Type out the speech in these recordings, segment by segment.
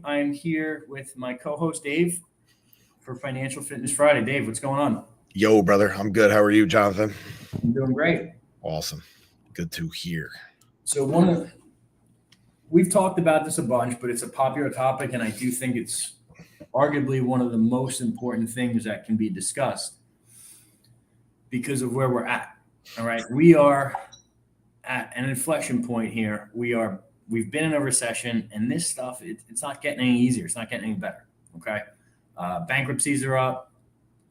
I'm here with my co-host Dave for Financial Fitness Friday. Dave, what's going on? Yo, brother, I'm good. How are you, Jonathan? I'm doing great. Awesome. Good to hear. So we've talked about this a bunch, but it's a popular topic, and I do think it's arguably one of the most important things that can be discussed because of where we're at. All right, we are at an inflection point here. We've been in a recession, and this stuff it's not getting any easier. It's not getting any better. Okay, bankruptcies are up,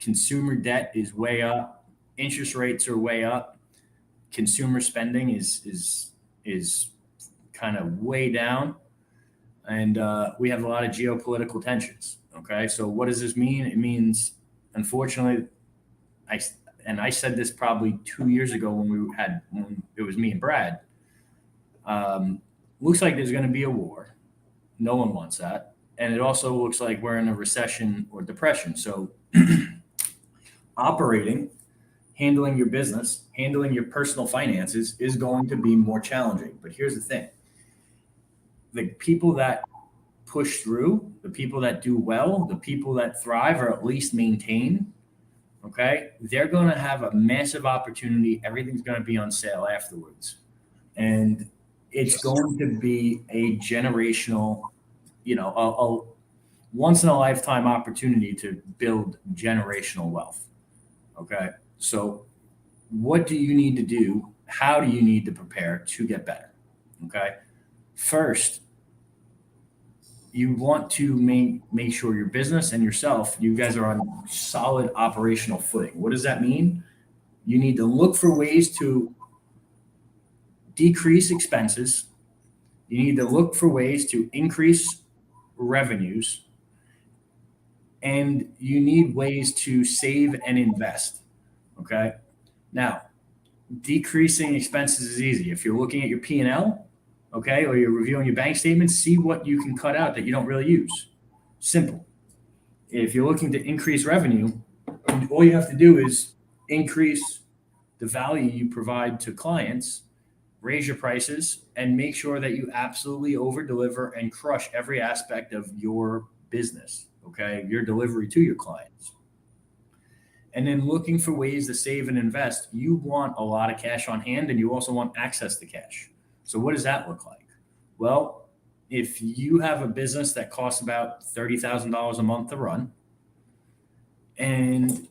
consumer debt is way up, interest rates are way up, consumer spending is kind of way down, and we have a lot of geopolitical tensions. Okay, so what does this mean? It means, unfortunately, I I said this probably 2 years ago when it was me and Brad. Um, Looks like there's going to be a war. No one wants that, and it also looks like we're in a recession or depression. So operating, handling your business, handling your personal finances is going to be more challenging. But here's the thing: the people that push through, the people that do well, the people that thrive or at least maintain, okay, they're going to have a massive opportunity. Everything's going to be on sale afterwards. And it's Yes. going to be a generational, a once in a lifetime opportunity to build generational wealth. Okay. So, what do you need to do? How do you need to prepare to get better? Okay. First, you want to make sure your business and yourself, you guys are on solid operational footing. What does that mean? You need to look for ways to decrease expenses. You need to look for ways to increase revenues, and you need ways to save and invest. Okay. Now, decreasing expenses is easy. If you're looking at your P&L, okay, or you're reviewing your bank statements, see what you can cut out that you don't really use. Simple. If you're looking to increase revenue, all you have to do is increase the value you provide to clients, raise your prices, and make sure that you absolutely over deliver and crush every aspect of your business, okay, your delivery to your clients. And then looking for ways to save and invest, you want a lot of cash on hand and you also want access to cash. So, what does that look like? Well, if you have a business that costs about $30,000 a month to run, and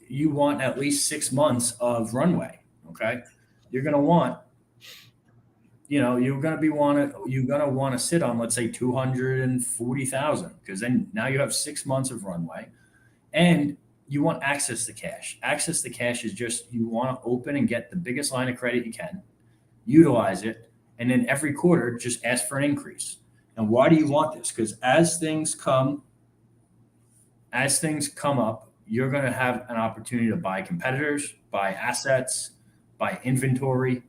you want at least 6 months of runway, okay, you're going to want, you're going to want to sit on, let's say, 240,000, because then now you have 6 months of runway, and you want access to cash. Access to cash is just you want to open and get the biggest line of credit you can, utilize it, and then every quarter just ask for an increase. And why do you want this? Because as things come up, you're going to have an opportunity to buy competitors, buy assets, buy inventory.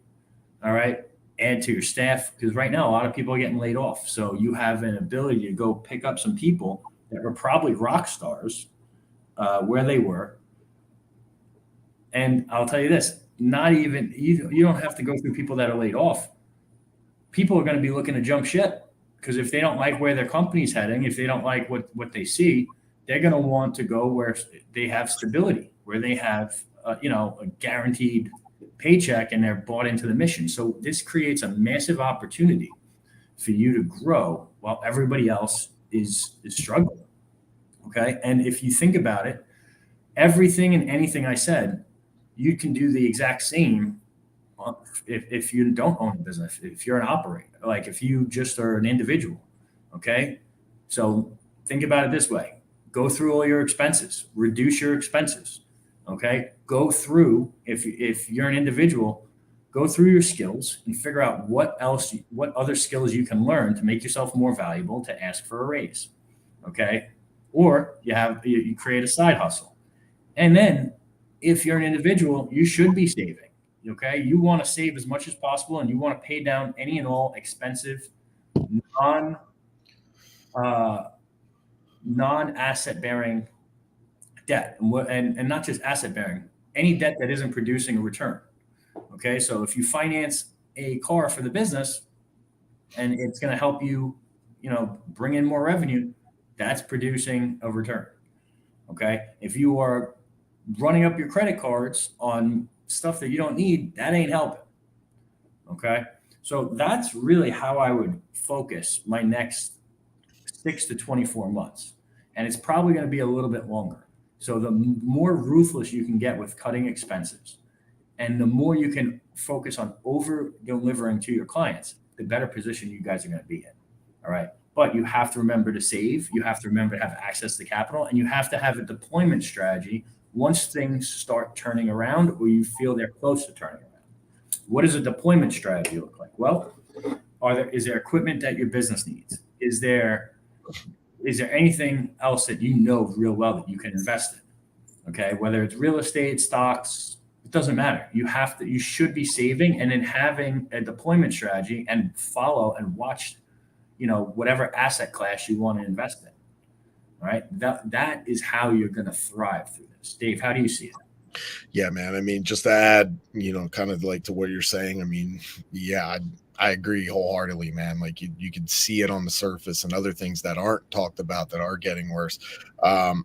All right, add to your staff, because right now a lot of people are getting laid off. So you have an ability to go pick up some people that were probably rock stars where they were. And I'll tell you this: not even you don't have to go through people that are laid off. People are going to be looking to jump ship, because if they don't like where their company's heading, if they don't like what they see, they're going to want to go where they have stability, where they have a guaranteed paycheck, and they're bought into the mission. So this creates a massive opportunity for you to grow while everybody else is struggling. Okay, and if you think about it, everything and anything I said, you can do the exact same if you don't own a business, if you're an operator, like if you just are an individual. Okay. So think about it this way: go through all your expenses, reduce your expenses. Okay. Go through, if you're an individual, go through your skills and figure out what other skills you can learn to make yourself more valuable to ask for a raise. Okay. Or you create a side hustle. And then, if you're an individual, you should be saving. Okay, you want to save as much as possible, and you want to pay down any and all expensive non uh, non asset bearing debt, and not just asset bearing, any debt that isn't producing a return. Okay, so if you finance a car for the business and it's going to help you, bring in more revenue, that's producing a return. Okay. If you are running up your credit cards on stuff that you don't need, that ain't helping. Okay. So that's really how I would focus my next 6 to 24 months. And it's probably going to be a little bit longer. So the more ruthless you can get with cutting expenses and the more you can focus on over delivering to your clients, the better position you guys are going to be in. All right. But you have to remember to save. You have to remember to have access to capital, and you have to have a deployment strategy once things start turning around or you feel they're close to turning around. What does a deployment strategy look like? Well, is there equipment that your business needs? Is there anything else that you know real well that you can invest in? Okay, whether it's real estate, stocks, it doesn't matter. You should be saving and then having a deployment strategy and follow and watch, whatever asset class you want to invest in. All right, that is how you're going to thrive through this. Dave, how do you see it? Yeah, man. I mean, just to add, kind of like to what you're saying. I mean, yeah, I agree wholeheartedly, man. Like you can see it on the surface and other things that aren't talked about that are getting worse. A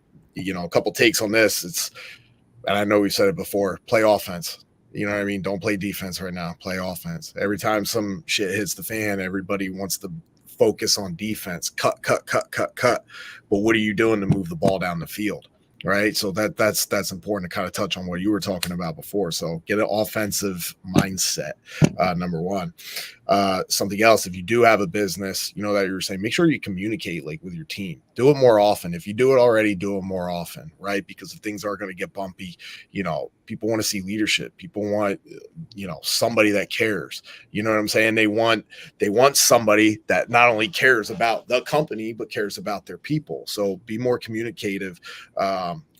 couple takes on this. And I know we've said it before, play offense. You know what I mean? Don't play defense right now. Play offense. Every time some shit hits the fan, everybody wants to focus on defense. Cut. But what are you doing to move the ball down the field? Right. So that's important to kind of touch on what you were talking about before. So get an offensive mindset. Number one. Something else, if you do have a business, that you were saying, make sure you communicate like with your team. Do it more often. If you do it already, do it more often, right? Because if things are going to get bumpy, people want to see leadership. People want, somebody that cares. You know what I'm saying? They want somebody that not only cares about the company, but cares about their people. So be more communicative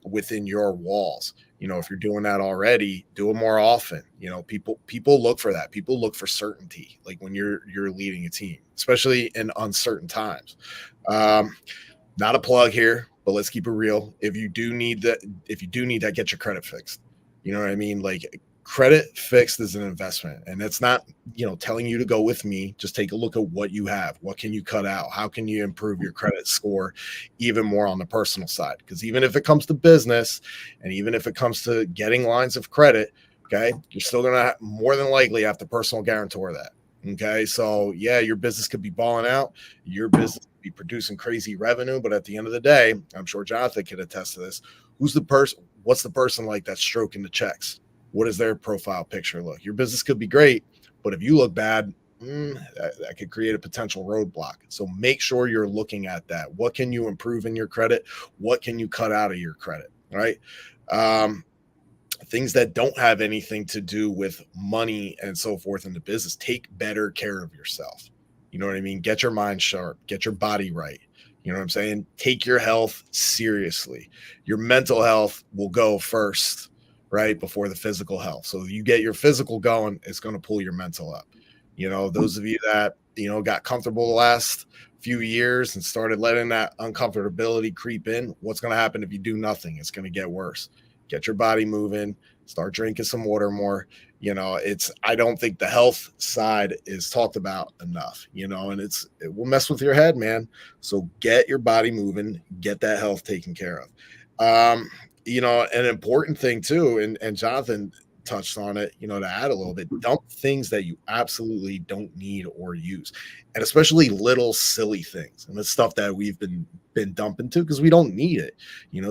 within your walls. If you're doing that already, do it more often. People look for that. People look for certainty, like when you're leading a team, especially in uncertain times. Not a plug here, but let's keep it real. If you do need that, get your credit fixed. You know what I mean? Like credit fixed is an investment, and it's not, telling you to go with me. Just take a look at what you have. What can you cut out? How can you improve your credit score even more on the personal side? Because even if it comes to business and even if it comes to getting lines of credit, okay, you're still going to more than likely have to personal guarantor that. Okay. So yeah, your business could be balling out. Your business could be producing crazy revenue. But at the end of the day, I'm sure Jonathan can attest to this. What's the person like that's stroking the checks? What does their profile picture look? Your business could be great, but if you look bad, that could create a potential roadblock. So make sure you're looking at that. What can you improve in your credit? What can you cut out of your credit? Right? Things that don't have anything to do with money and so forth in the business. Take better care of yourself. You know what I mean? Get your mind sharp. Get your body right. You know what I'm saying? Take your health seriously. Your mental health will go first, right, before the physical health. So you get your physical going, it's going to pull your mental up. Those of you that, got comfortable the last few years and started letting that uncomfortability creep in, what's going to happen if you do nothing? It's going to get worse. Get your body moving, start drinking some water more. I don't think the health side is talked about enough, and it will mess with your head, man. So get your body moving, get that health taken care of. An important thing too, and Jonathan touched on it, to add a little bit, dump things that you absolutely don't need or use, and especially little silly things. And it's stuff that we've been dumping to because we don't need it.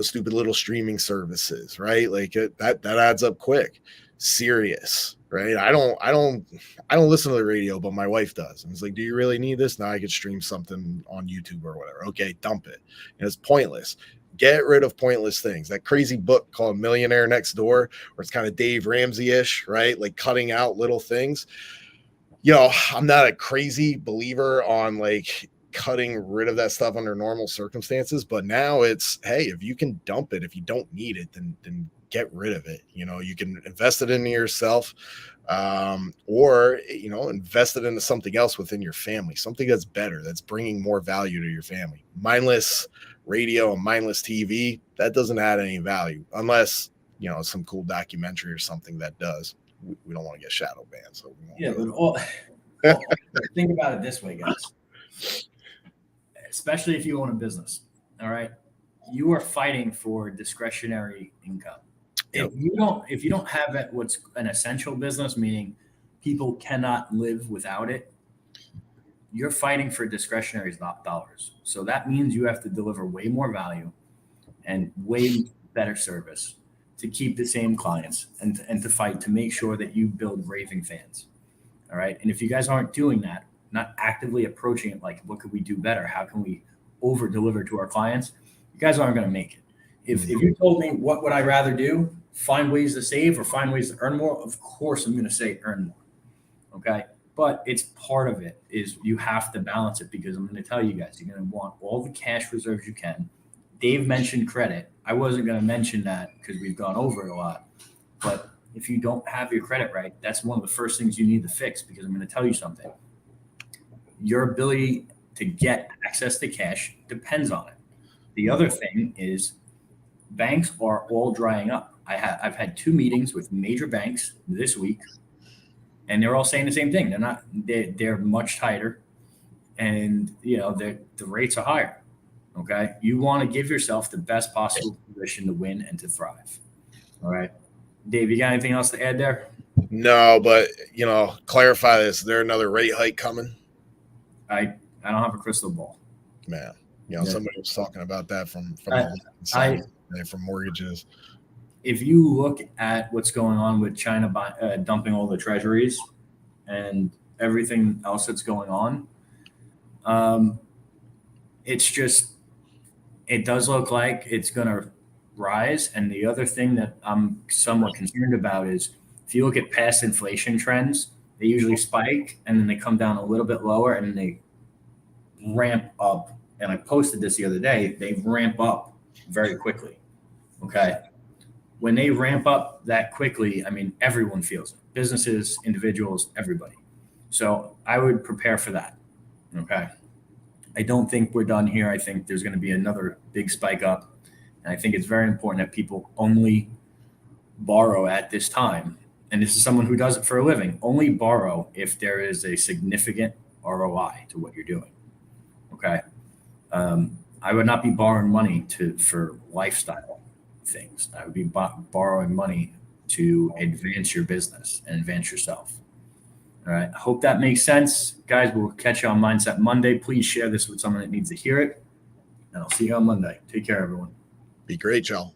Stupid little streaming services, right? Like that adds up quick. Serious, right? I don't listen to the radio, but my wife does. And it's like, do you really need this? Now I could stream something on YouTube or whatever. Okay, dump it. And it's pointless. Get rid of pointless things. That crazy book called Millionaire Next Door, where it's kind of Dave Ramsey-ish, right? Like cutting out little things. I'm not a crazy believer on like cutting rid of that stuff under normal circumstances, but now it's, hey, if you can dump it, if you don't need it, then get rid of it. You can invest it into yourself, or invest it into something else within your family, something that's better, that's bringing more value to your family. Mindless radio and mindless TV, that doesn't add any value unless some cool documentary or something that does. We don't want to get shadow banned, so but think about it this way, guys. especially if you own a business. All right. You are fighting for discretionary income. Yep. If you don't have what's an essential business, meaning people cannot live without it, you're fighting for discretionary dollars. So that means you have to deliver way more value and way better service to keep the same clients and to fight to make sure that you build raving fans. All right. And if you guys aren't doing that, not actively approaching it like, what could we do better? How can we over deliver to our clients? You guys aren't going to make it. If you told me what would I rather do, find ways to save or find ways to earn more, of course I'm going to say earn more. Okay. But it's part of it is you have to balance it, because I'm going to tell you guys, you're going to want all the cash reserves you can. Dave mentioned credit. I wasn't going to mention that because we've gone over it a lot. But if you don't have your credit right, that's one of the first things you need to fix, because I'm going to tell you something. Your ability to get access to cash depends on it. The other thing is banks are all drying up. I've had 2 meetings with major banks this week, and they're all saying the same thing. They're much tighter, and the rates are higher. Okay. You want to give yourself the best possible position to win and to thrive. All right. Dave, you got anything else to add there? No, but clarify this. Is there another rate hike coming? I don't have a crystal ball. Man, somebody was talking about that from mortgages. If you look at what's going on with China dumping all the treasuries and everything else that's going on, it does look like it's going to rise. And the other thing that I'm somewhat concerned about is if you look at past inflation trends, they usually spike and then they come down a little bit lower and then they ramp up. And I posted this the other day, they ramp up very quickly. Okay. When they ramp up that quickly, I mean, everyone feels it. Businesses, individuals, everybody. So I would prepare for that. Okay. I don't think we're done here. I think there's going to be another big spike up. And I think it's very important that people only borrow at this time. And this is someone who does it for a living. Only borrow if there is a significant ROI to what you're doing. Okay. I would not be borrowing money for lifestyle things. I would be borrowing money to advance your business and advance yourself. All right. I hope that makes sense. Guys, we'll catch you on Mindset Monday. Please share this with someone that needs to hear it. And I'll see you on Monday. Take care, everyone. Be great, y'all.